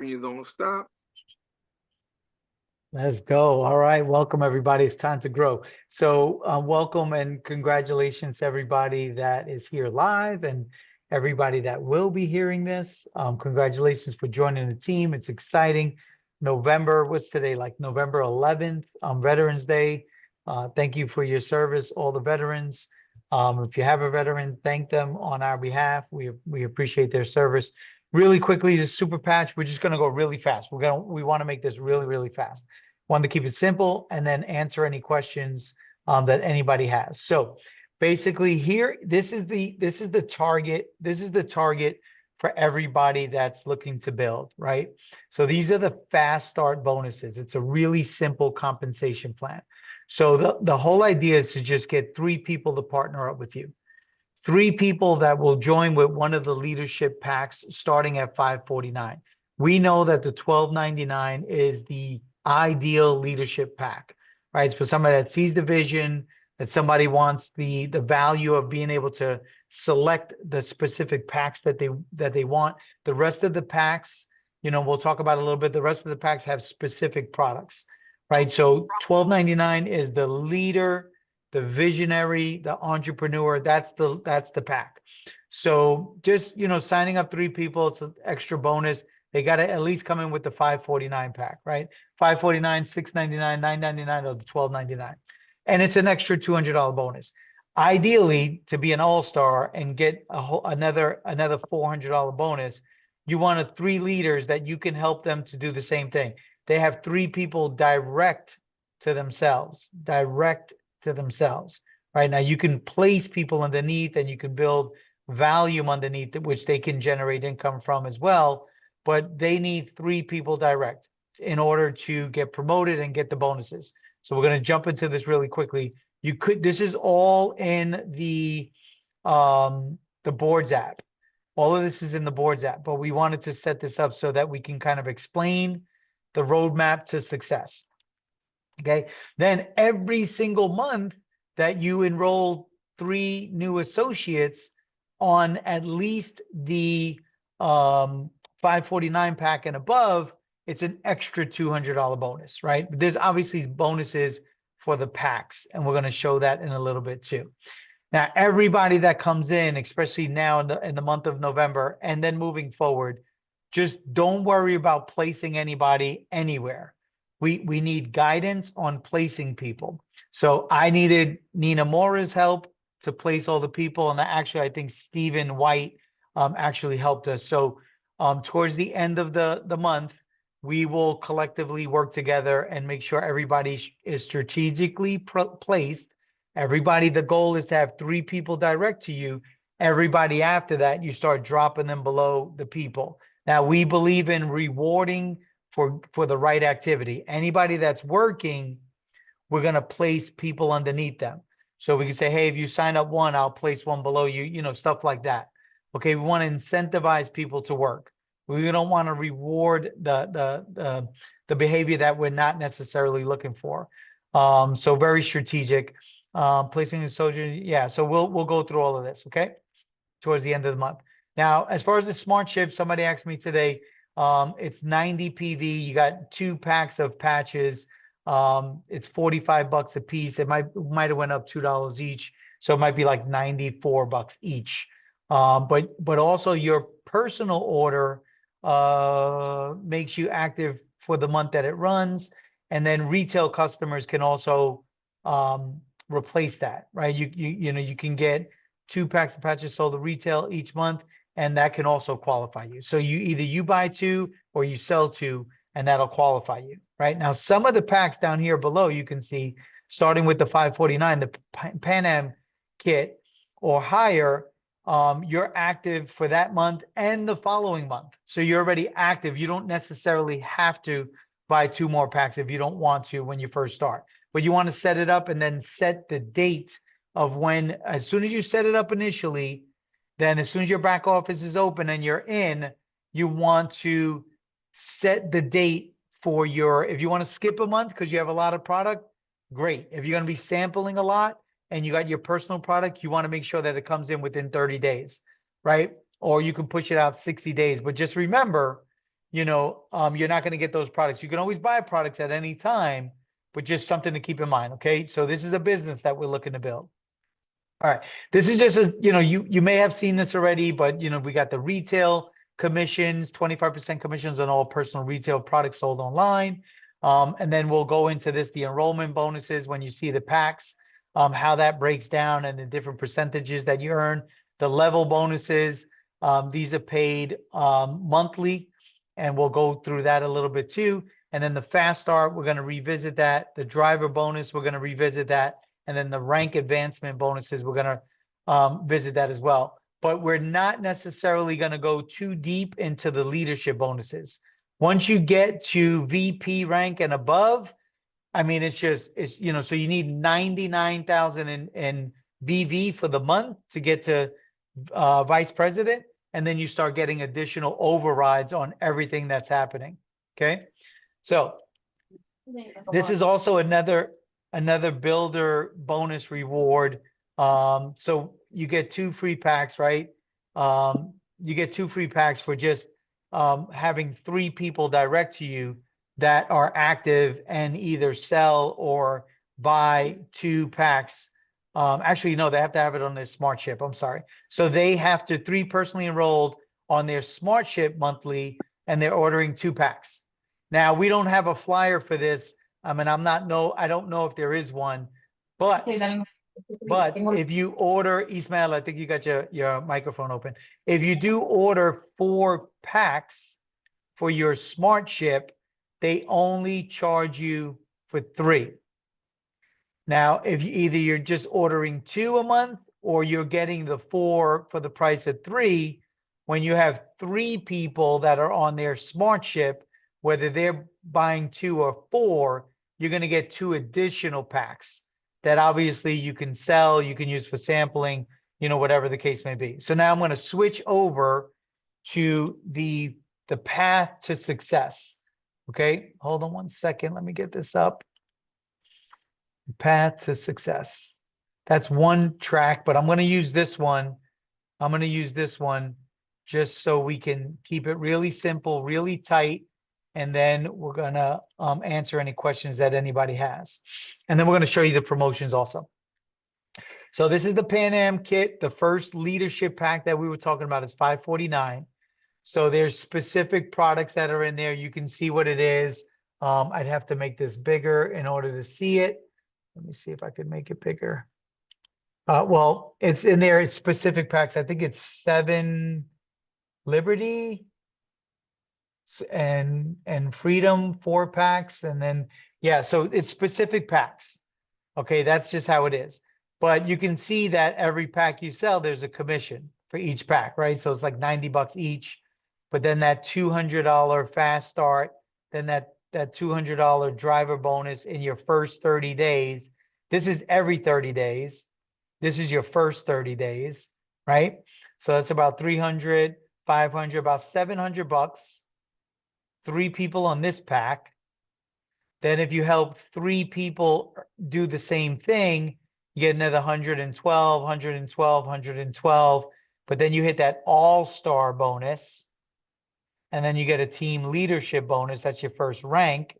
You don't stop. Let's go. All right. Welcome, everybody. It's time to grow. So, welcome and congratulations to everybody that is here live and everybody that will be hearing this. Congratulations for joining the team. It's exciting. November, what's today? Like November 11th, Veterans Day. Thank you for your service, all the veterans. If you have a veteran, thank them on our behalf. We appreciate their service. Really quickly, the super patch, we're just going to go really fast. We want to make this really, really fast. Want to keep it simple and then answer any questions that anybody has. So basically here, this is the target. This is the target for everybody that's looking to build, right? So these are the fast start bonuses. It's a really simple compensation plan. So the whole idea is to just get 3 people to partner up with you. 3 people that will join with one of the leadership packs starting at $549. We know that the $12.99 is the ideal leadership pack, right? It's for somebody that sees the vision, that somebody wants the value of being able to select the specific packs that they want. The rest of the packs, we'll talk about a little bit. The rest of the packs have specific products, right? So $12.99 is the leader, the visionary, the entrepreneur. That's the pack. So just signing up 3 people, it's an extra bonus. They got to at least come in with the $549 pack, right? $549, $699, $999, or the $12.99, and it's an extra $200 bonus. Ideally, to be an all-star and get another $400 bonus, you want 3 leaders that you can help them to do the same thing. They have 3 people direct to themselves, right? Now you can place people underneath and you can build volume underneath it, which they can generate income from as well, but they need 3 people direct in order to get promoted and get the bonuses. So we're going to jump into this really quickly. This is all in the Boards app. All of this is in the Boards app, but we wanted to set this up so that we can kind of explain the roadmap to success. Okay. Then every single month that you enroll 3 new associates on at least the 549 pack and above, it's an extra $200 bonus, right? But there's obviously bonuses for the packs, and we're going to show that in a little bit too. Now, everybody that comes in, especially now in the month of November, and then moving forward, just don't worry about placing anybody anywhere. We need guidance on placing people. So I needed Nina Mora's help to place all the people, and actually I think Stephen White actually helped us. So towards the end of the month, we will collectively work together and make sure everybody is strategically placed. Everybody, the goal is to have 3 people direct to you. Everybody after that, you start dropping them below the people. Now, we believe in rewarding for the right activity. Anybody that's working, we're going to place people underneath them. So we can say, hey, if you sign up 1, I'll place 1 below you, stuff like that. Okay, we want to incentivize people to work. We don't want to reward the behavior that we're not necessarily looking for. So very strategic. Placing a soldier, yeah. So we'll go through all of this, okay, towards the end of the month. Now, as far as the smart chip, somebody asked me today. It's 90 PV. You got 2 packs of patches. It's $45 a piece. It might have went up $2 each, so it might be like $94 each. But also your personal order makes you active for the month that it runs, and then retail customers can also replace that, right? You can get 2 packs of patches sold to retail each month, and that can also qualify you. So you buy 2 or you sell 2, and that'll qualify you, right? Now, some of the packs down here below, you can see, starting with the 549, the Pan Am kit or higher, you're active for that month and the following month. So you're already active. You don't necessarily have to buy 2 more packs if you don't want to when you first start. But you want to set it up and then set the date of when, as soon as you set it up initially, then as soon as your back office is open and you're in, you want to set the date for if you want to skip a month because you have a lot of product, great. If you're going to be sampling a lot and you got your personal product, you want to make sure that it comes in within 30 days, right? Or you can push it out 60 days. But just remember, you're not going to get those products. You can always buy products at any time, but just something to keep in mind. Okay. So this is a business that we're looking to build. All right. This is just you may have seen this already, but we got the retail commissions, 25% commissions on all personal retail products sold online. And then we'll go into this, the enrollment bonuses when you see the packs, how that breaks down and the different percentages that you earn, the level bonuses. These are paid monthly, and we'll go through that a little bit too. And then the fast start, we're going to revisit that. The driver bonus, we're going to revisit that. And then the rank advancement bonuses, we're going to visit that as well. But we're not necessarily going to go too deep into the leadership bonuses. Once you get to VP rank and above, I mean, it's so you need 99,000 in BV for the month to get to vice president. And then you start getting additional overrides on everything that's happening. Okay. So this is also another builder bonus reward. So you get 2 free packs, right? You get 2 free packs for just having 3 people direct to you that are active and either sell or buy 2 packs. Actually, no, they have to have it on their smart ship. I'm sorry. So they have to 3 personally enrolled on their smart ship monthly, and they're ordering 2 packs. Now, we don't have a flyer for this. I mean, I don't know if there is one, but if you order, Ismail, I think you got your microphone open. If you do order 4 packs for your smart ship, they only charge you for 3. Now, if you're just ordering 2 a month, or you're getting the 4 for the price of 3, when you have 3 people that are on their smart ship, whether they're buying 2 or 4, you're going to get 2 additional packs that obviously you can sell, you can use for sampling, whatever the case may be. So now I'm going to switch over to the path to success. Okay, hold on one second. Let me get this up. Path to success. That's one track, but I'm going to use this one. I'm going to use this one just so we can keep it really simple, really tight. And then we're going to answer any questions that anybody has. And then we're going to show you the promotions also. So this is the Pan Am kit. The first leadership pack that we were talking about is $549. So there's specific products that are in there. You can see what it is. I'd have to make this bigger in order to see it. Let me see if I could make it bigger. Well, it's in there. It's specific packs. I think it's 7 Liberty and Freedom 4 packs. And then, yeah, so it's specific packs. Okay, that's just how it is. But you can see that every pack you sell, there's a commission for each pack, right? So it's like $90 each. But then that $200 fast start, then that $200 driver bonus in your first 30 days. This is every 30 days. This is your first 30 days, right? So that's about 300, 500, about $700. 3 people on this pack. Then if you help 3 people do the same thing, you get another 112, 112, 112. But then you hit that all-star bonus. And then you get a team leadership bonus. That's your first rank.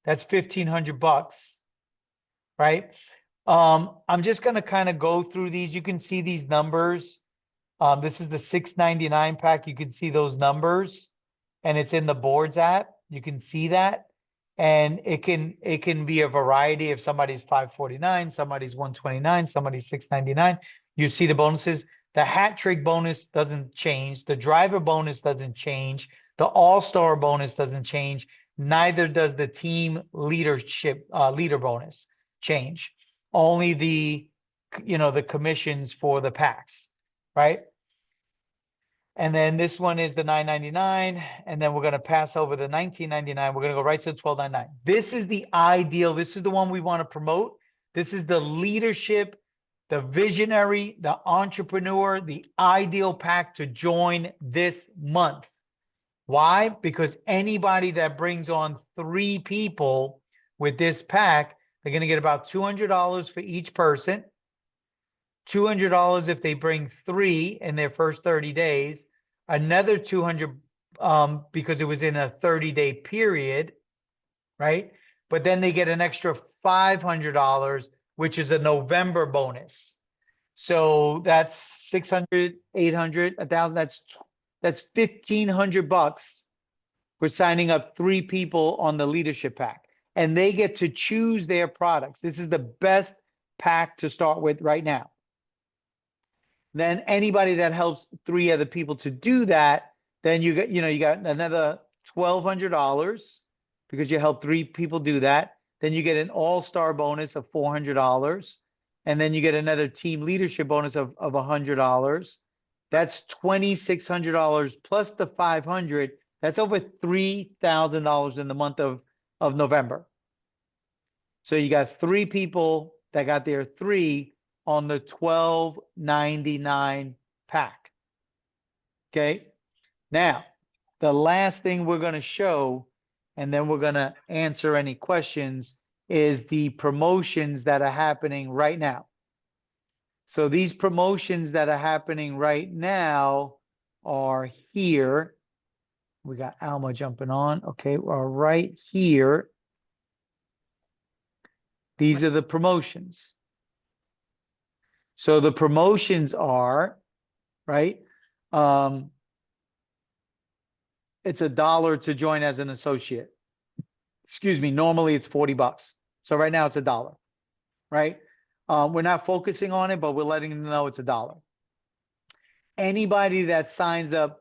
That's $1,500, right? I'm just going to kind of go through these. You can see these numbers. This is the $699 pack. You can see those numbers, and it's in the boards app. You can see that. And it can be a variety. If somebody's $549, somebody's $129, somebody's $699. You see the bonuses. The hat trick bonus doesn't change. The driver bonus doesn't change. The all-star bonus doesn't change. Neither does the team leadership leader bonus change. Only the commissions for the packs, right? And then this one is the $999, and then we're going to pass over the $19.99. We're going to go right to the $12.99. This is the ideal. This is the one we want to promote. This is the leadership, the visionary, the entrepreneur, the ideal pack to join this month. Why? Because anybody that brings on 3 people with this pack, they're going to get about $200 for each person. $200 if they bring 3 in their first 30 days. Another $200 because it was in a 30-day period, right? But then they get an extra $500, which is a November bonus. So that's 600, 800, 1,000. That's $1,500 for signing up 3 people on the leadership pack, and they get to choose their products. This is the best pack to start with right now. Then anybody that helps 3 other people to do that, then you got another $1,200 because you help 3 people do that. Then you get an all-star bonus of $400. And then you get another team leadership bonus of $100. That's $2,600 plus the $500. That's over $3,000 in the month of November. So you got 3 people that got their 3 on the $12.99 pack. Okay. Now, the last thing we're going to show, and then we're going to answer any questions, is the promotions that are happening right now. So these promotions that are happening right now are here. We got Alma jumping on. Okay, we're right here. These are the promotions. So the promotions are, right? It's $1 to join as an associate. Excuse me, normally it's $40. So right now it's $1, right? We're not focusing on it, but we're letting them know it's $1. Anybody that signs up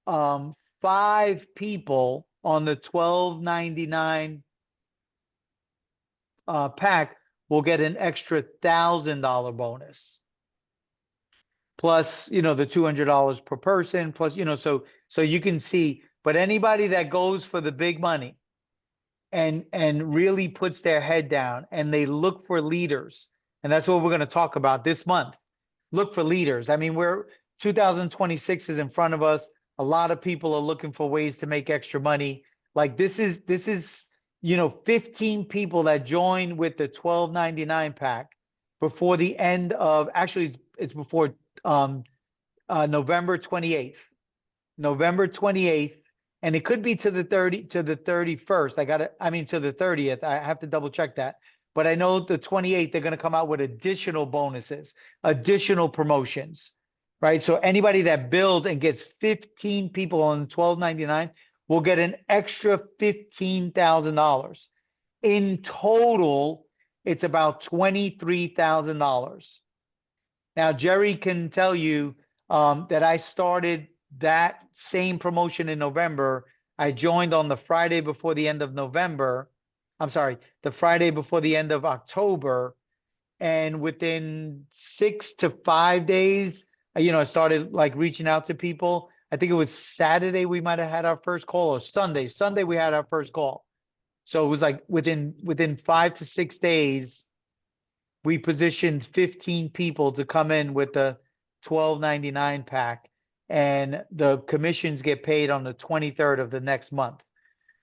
5 people on the $12.99 pack will get an extra $1,000 bonus. Plus, the $200 per person, plus, so you can see, but anybody that goes for the big money and really puts their head down and they look for leaders, and that's what we're going to talk about this month. Look for leaders. I mean, 2026 is in front of us. A lot of people are looking for ways to make extra money. Like this is 15 people that join with the $12.99 pack before the end of, actually it's before November 28th. November 28th, and it could be to the 31st. To the 30th. I have to double check that. But I know the 28th, they're going to come out with additional bonuses, additional promotions, right? So anybody that builds and gets 15 people on $12.99 will get an extra $15,000. In total, it's about $23,000. Now, Jerry can tell you that I started that same promotion in November. I joined on the Friday before the end of November. I'm sorry, the Friday before the end of October. And within 6 to 5 days, I started like reaching out to people. I think it was Saturday we might have had our first call, or Sunday. Sunday we had our first call. So it was like within 5 to 6 days, we positioned 15 people to come in with the $12.99 pack, and the commissions get paid on the 23rd of the next month.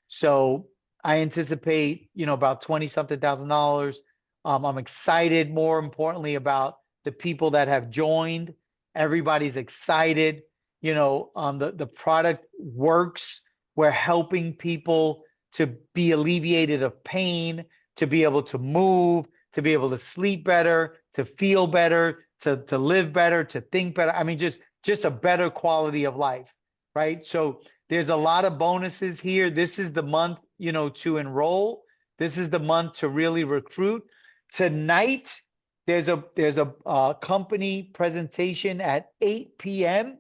So I anticipate, about 20-something thousand dollars. I'm excited, more importantly, about the people that have joined. Everybody's excited. The product works. We're helping people to be alleviated of pain, to be able to move, to be able to sleep better, to feel better, to live better, to think better. I mean, just a better quality of life, right? So there's a lot of bonuses here. This is the month, to enroll. This is the month to really recruit. Tonight, there's a company presentation at 8 p.m.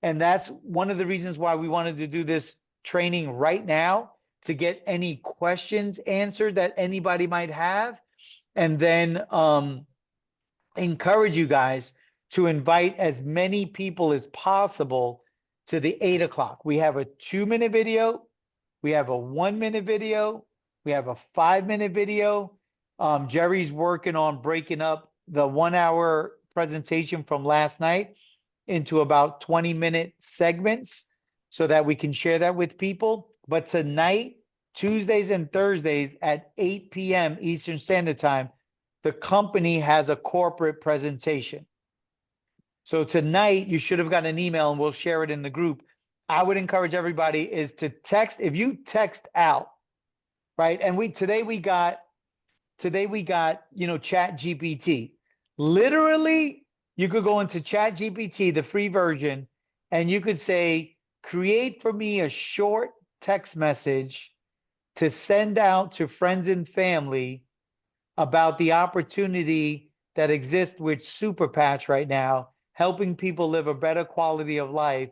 And that's one of the reasons why we wanted to do this training right now, to get any questions answered that anybody might have. And then encourage you guys to invite as many people as possible to the 8 o'clock. We have a 2-minute video. We have a 1-minute video. We have a 5-minute video. Jerry's working on breaking up the 1-hour presentation from last night into about 20-minute segments so that we can share that with people. But tonight, Tuesdays and Thursdays at 8 p.m. Eastern Standard Time, the company has a corporate presentation. So tonight, you should have gotten an email, and we'll share it in the group. I would encourage everybody is to text. If you text out, right? And today we got, Chat GPT. Literally, you could go into Chat GPT, the free version, and you could say, create for me a short text message to send out to friends and family about the opportunity that exists with Super Patch right now, helping people live a better quality of life,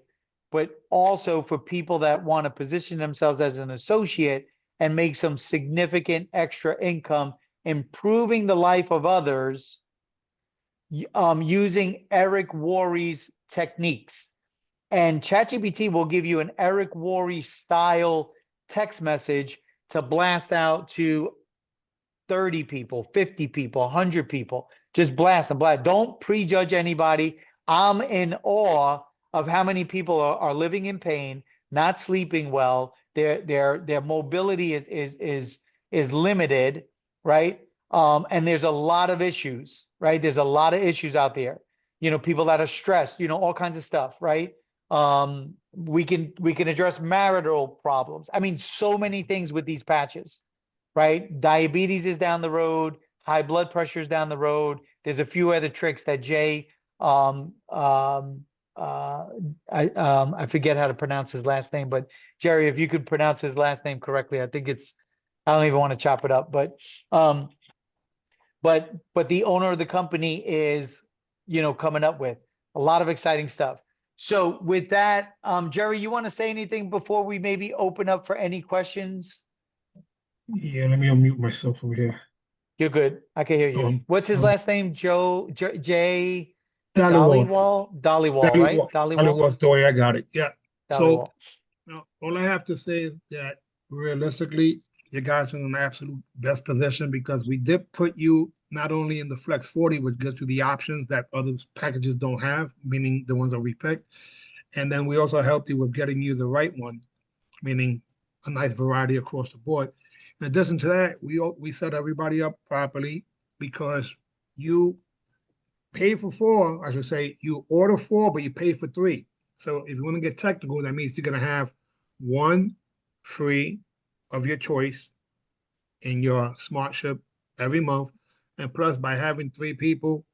but also for people that want to position themselves as an associate and make some significant extra income, improving the life of others, using Eric Worre's techniques. And ChatGPT will give you an Eric Worre style text message to blast out to 30 people, 50 people, 100 people. Just blast and blast. Don't prejudge anybody. I'm in awe of how many people are living in pain, not sleeping well. Their mobility is limited, right? And there's a lot of issues, right? There's a lot of issues out there. People that are stressed, all kinds of stuff, right? We can address marital problems. I mean, so many things with these patches, right? Diabetes is down the road, high blood pressure is down the road. There's a few other tricks that Jay, I forget how to pronounce his last name, but Jerry, if you could pronounce his last name correctly, I don't even want to chop it up, but the owner of the company is, coming up with a lot of exciting stuff. So with that, Jerry, you want to say anything before we maybe open up for any questions? Yeah, let me unmute myself over here. You're good. I can hear you. What's his last name? Jay Dhaliwal. Dhaliwal, right? Dhaliwal's the way I got it. Yeah. So Dhaliwal. all I have to say is that realistically, you guys are in the absolute best position because we did put you not only in the Flex 40, which gives you the options that other packages don't have, meaning the ones that we picked. And then we also helped you with getting you the right one, meaning a nice variety across the board. In addition to that, we set everybody up properly because you pay for 4, I should say, you order 4, but you pay for 3. So if you want to get technical, that means you're going to have 1 free of your choice in your smart ship every month. And plus, by having 3 people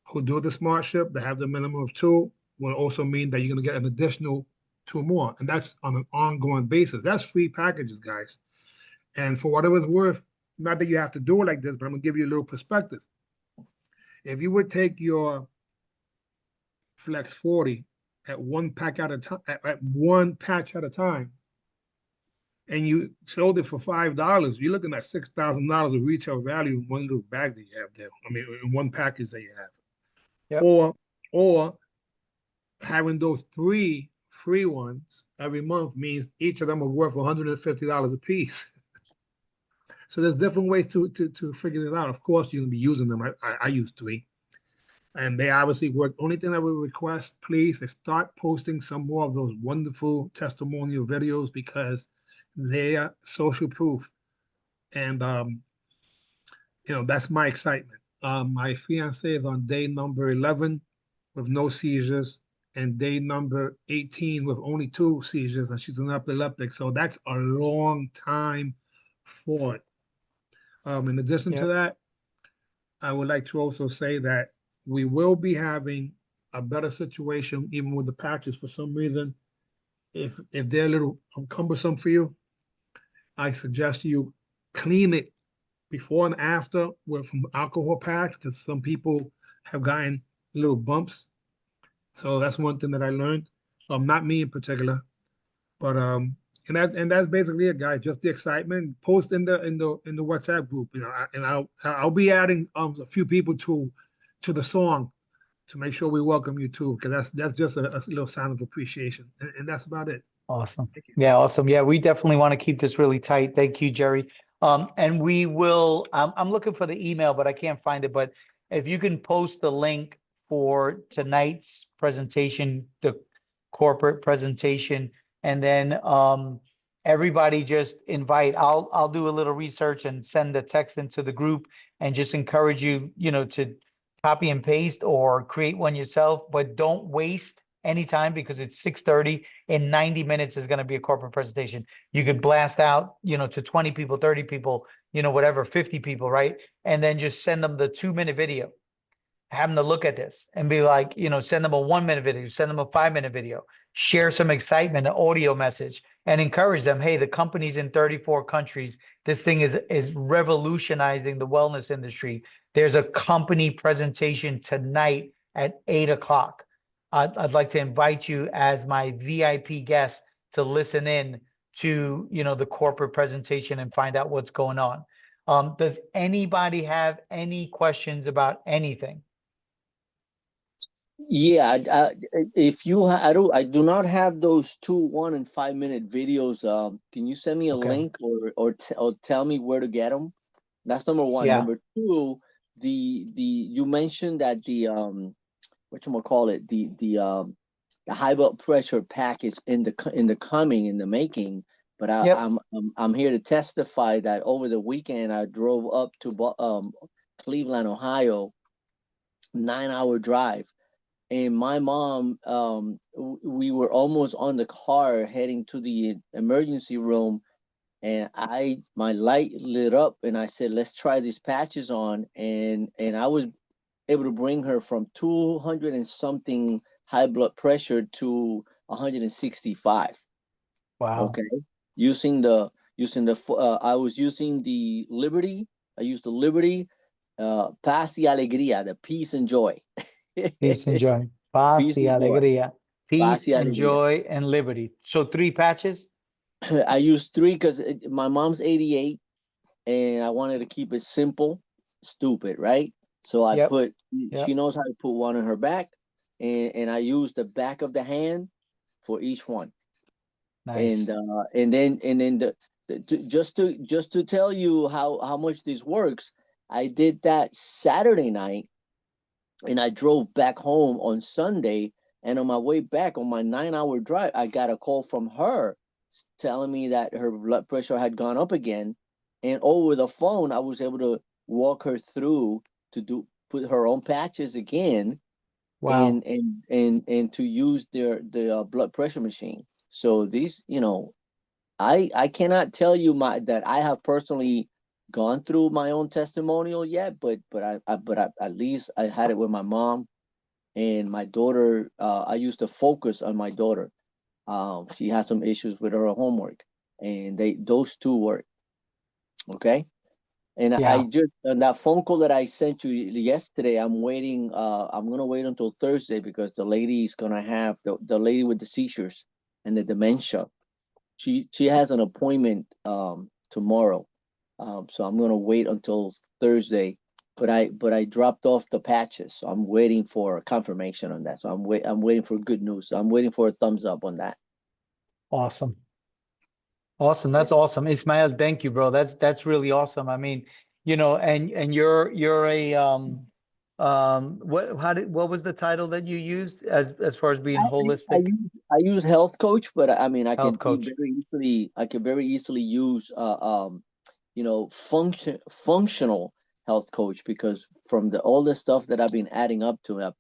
who do the smart ship that have the minimum of 2 will also mean that you're going to get an additional 2 more. And that's on an ongoing basis. That's free packages, guys. And for whatever it's worth, not that you have to do it like this, but I'm going to give you a little perspective. If you would take your Flex 40 at one pack at a time, at one patch at a time, and you sold it for $5, you're looking at $6,000 of retail value in one little bag that you have there. I mean, in one package that you have. Yep. Or having those 3 free ones every month means each of them are worth $150 a piece. So there's different ways to figure this out. Of course, you're gonna be using them. I use 3, and they obviously work. Only thing I would request, please, is start posting some more of those wonderful testimonial videos because they are social proof, and that's my excitement. My fiance is on day number 11 with no seizures, and day number 18 with only 2 seizures, and she's an epileptic. So that's a long time for it. In addition to that, I would like to also say that we will be having a better situation even with the patches for some reason. If they're a little cumbersome for you, I suggest you clean it before and after with from alcohol pads because some people have gotten little bumps. So that's one thing that I learned. Not me in particular, but and that's basically it, guys. Just the excitement. Post in the WhatsApp group, and I'll be adding a few people to the song to make sure we welcome you too, because that's just a little sign of appreciation, and that's about it. Awesome. Yeah, awesome. Yeah, we definitely want to keep this really tight. Thank you, Jerry. And we will. I'm looking for the email, but I can't find it. But if you can post the link for tonight's presentation, the corporate presentation, and then everybody just invite. I'll do a little research and send the text into the group and just encourage you, to copy and paste or create one yourself, but don't waste anytime because it's 6:30. In 90 minutes is going to be a corporate presentation. You could blast out, to 20 people, 30 people, whatever, 50 people, right? And then just send them the 2-minute video, have them to look at this and be like, send them a 1-minute video, send them a 5-minute video, share some excitement, an audio message, and encourage them. Hey, the company's in 34 countries. This thing is revolutionizing the wellness industry. There's a company presentation tonight at 8 o'clock. I'd like to invite you as my VIP guest to listen in to, the corporate presentation and find out what's going on. Does anybody have any questions about anything? Yeah, if you, I do not have those 2, 1, and 5-minute videos. Can you send me a Okay. link or tell me where to get them? That's number one. Yeah. Number two, you mentioned that the whatchamacallit, the high blood pressure pack is in the making. But Yep. I'm here to testify that over the weekend I drove up to Cleveland, Ohio, 9-hour drive. And my mom, we were almost on the car heading to the emergency room, and my light lit up, and I said, "Let's try these patches on." And I was able to bring her from 200 and something high blood pressure to 165. Wow. Okay, I was using the Liberty. I used the Liberty, Paz y Alegría, the peace and joy. Peace and joy. Paz Peace y and joy. alegría. Paz Peace y and alegría. joy and liberty. So 3 patches? I used 3 because my mom's 88 and I wanted to keep it simple, stupid, right? So I Yep. put, Yep. she knows how to put one on her back, and I used the back of the hand for each one. Nice. And then just to tell you how much this works, I did that Saturday night, and I drove back home on Sunday. And on my way back on my 9-hour drive, I got a call from her telling me that her blood pressure had gone up again. And over the phone, I was able to walk her through to put her on patches again, Wow. and to use the blood pressure machine. So these, I cannot tell you that I have personally gone through my own testimonial yet, but at least I had it with my mom and my daughter. I used to focus on my daughter. She has some issues with her homework, and those two work. Okay. And Yeah. I just, on that phone call that I sent you yesterday, I'm waiting. I'm gonna wait until Thursday because the lady is gonna have the lady with the seizures and the dementia. She has an appointment tomorrow, so I'm gonna wait until Thursday. But I dropped off the patches, so I'm waiting for confirmation on that. So I'm waiting for good news. So I'm waiting for a thumbs up on that. Awesome. Awesome. That's awesome. Ismael, thank you, bro. That's really awesome. I mean, and you're a what was the title that you used as far as being holistic I use health coach, but I mean I health could coach? very easily use functional health coach, because from all the stuff that I've been adding up to it,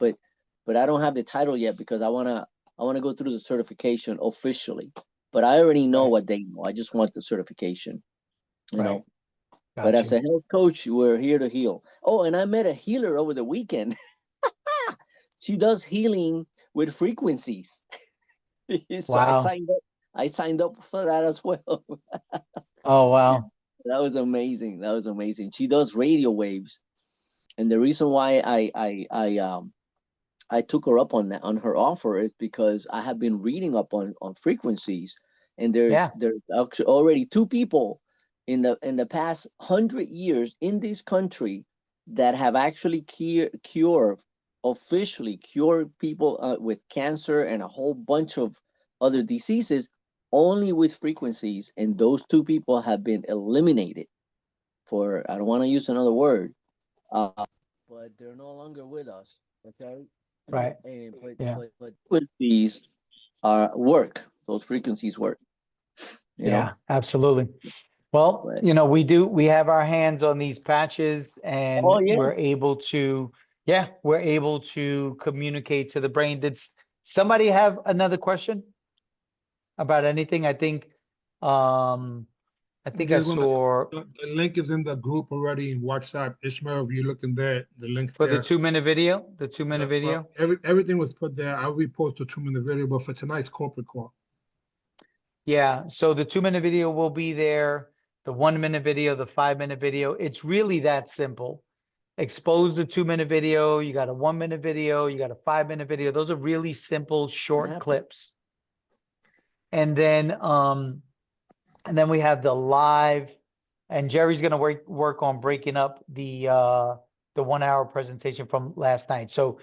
but I don't have the title yet because I wanna go through the certification officially. But I already know Right. what they know. I just want the certification, you Right. know. Got But as you. a health coach, we're here to heal. Oh, and I met a healer over the weekend. She does healing with frequencies. So Wow. I signed up for that as well. Oh, wow. That was amazing. That was amazing. She does radio waves, and the reason why I took her up on that, on her offer, is because I have been reading up on frequencies, and Yeah. there's actually already 2 people in the past 100 years in this country that have actually officially cured people with cancer and a whole bunch of other diseases only with frequencies, and those 2 people have been eliminated for, I don't want to use another word, but they're no longer with us. Okay. Right. And Yeah. but frequencies work. Those frequencies work. Yeah, absolutely. Well, But we have our hands on these patches and oh yeah, we're able to communicate to the brain. Somebody have another question about anything? I think I There's gonna, saw the link is in the group already in WhatsApp. Ishmael, if you're looking there, the link's for the there. 2-minute video, the 2-minute Well, video. everything was put there. I'll repost the 2-minute video, but for tonight's corporate call. Yeah, so the 2-minute video will be there, the 1-minute video, the 5-minute video. It's really that simple. Expose the 2-minute video, you got a 1-minute video, you got a 5-minute video. Those are really simple, short Yeah. clips. And then we have the live, and Jerry's gonna work on breaking up the 1-hour presentation from last night. So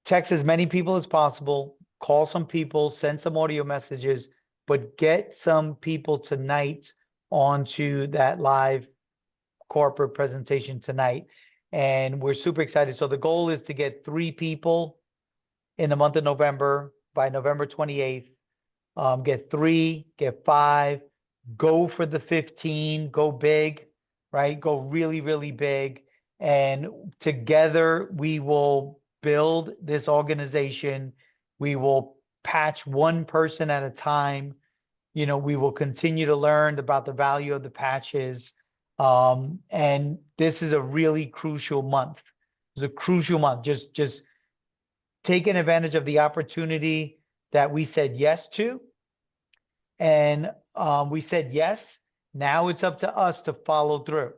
text as many people as possible, call some people, send some audio messages, but get some people tonight onto that live corporate presentation tonight. And we're super excited. So the goal is to get 3 people in the month of November by November 28th. Get 3, get 5, go for the 15, go big, right? Go really, really big. And together we will build this organization. We will patch one person at a time. You know, we will continue to learn about the value of the patches. And this is a really crucial month. It's a crucial month. Just taking advantage of the opportunity that we said yes to. And we said yes. Now it's up to us to follow through,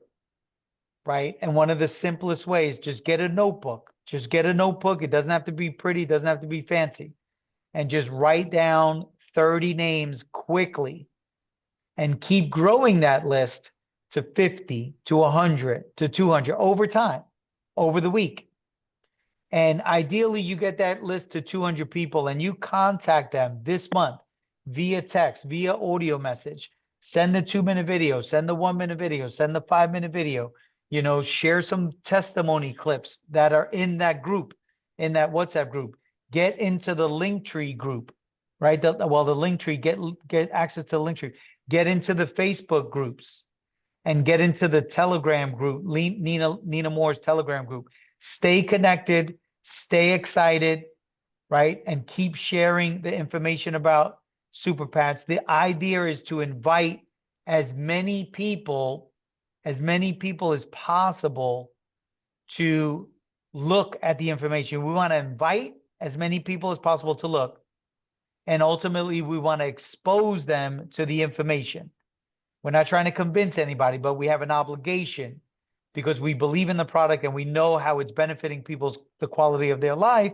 right? And one of the simplest ways, just get a notebook. Just get a notebook. It doesn't have to be pretty, it doesn't have to be fancy. And just write down 30 names quickly and keep growing that list to 50, to 100, to 200 over time, over the week. And ideally, you get that list to 200 people and you contact them this month via text, via audio message. Send the 2-minute video, send the 1-minute video, send the 5-minute video. You know, share some testimony clips that are in that group, in that WhatsApp group. Get into the Linktree group, right? The Linktree, get access to the Linktree. Get into the Facebook groups and get into the Telegram group, Nina Moore's Telegram group. Stay connected, stay excited, right? And keep sharing the information about Super PATs. The idea is to invite as many people as possible to look at the information. We want to invite as many people as possible to look. And ultimately, we want to expose them to the information. We're not trying to convince anybody, but we have an obligation because we believe in the product and we know how it's benefiting the quality of their life.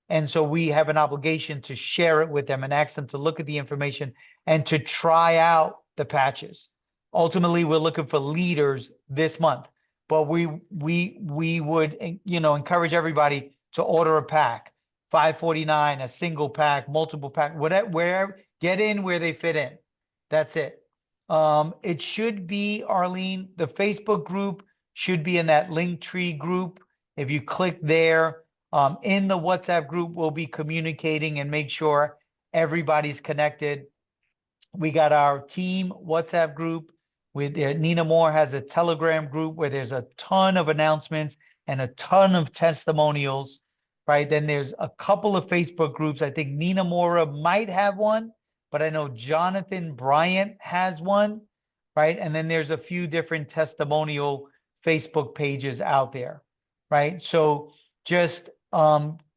And so we have an obligation to share it with them and ask them to look at the information and to try out the patches. Ultimately, we're looking for leaders this month, but we would, you know, encourage everybody to order a pack, $549, a single pack, multiple pack, whatever, where get in where they fit in. That's it. It should be, Arlene, the Facebook group should be in that Linktree group. If you click there, in the WhatsApp group, we'll be communicating and make sure everybody's connected. We got our team WhatsApp group with Nina Moore has a Telegram group where there's a ton of announcements and a ton of testimonials, right? Then there's a couple of Facebook groups. I think Nina Moore might have one, but I know Jonathan Bryant has one, right? And then there's a few different testimonial Facebook pages out there, right? So just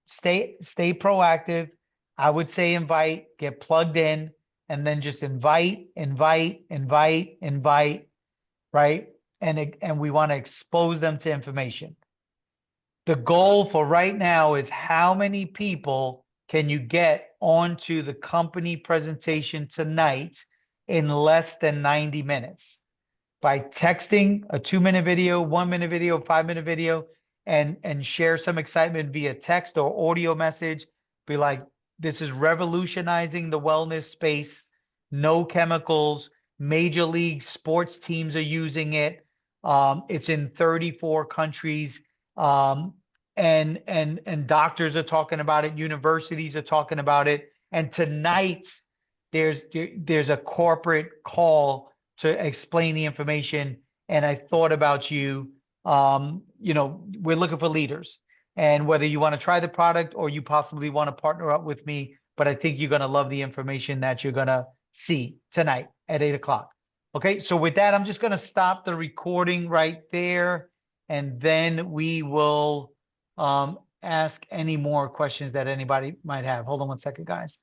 stay proactive. I would say invite, get plugged in, and then just invite, right? And we want to expose them to information. The goal for right now is how many people can you get onto the company presentation tonight in less than 90 minutes? By texting a 2-minute video, 1-minute video, 5-minute video, and share some excitement via text or audio message. Be like, this is revolutionizing the wellness space. No chemicals. Major league sports teams are using it. It's in 34 countries. And doctors are talking about it. Universities are talking about it. And tonight, there's a corporate call to explain the information. And I thought about you. You know, we're looking for leaders. and whether you want to try the product or you possibly want to partner up with me. But I think you're going to love the information that you're going to see tonight at 8 o'clock. Okay, so with that, I'm just going to stop the recording right there, and then we will ask any more questions that anybody might have. Hold on one second, guys.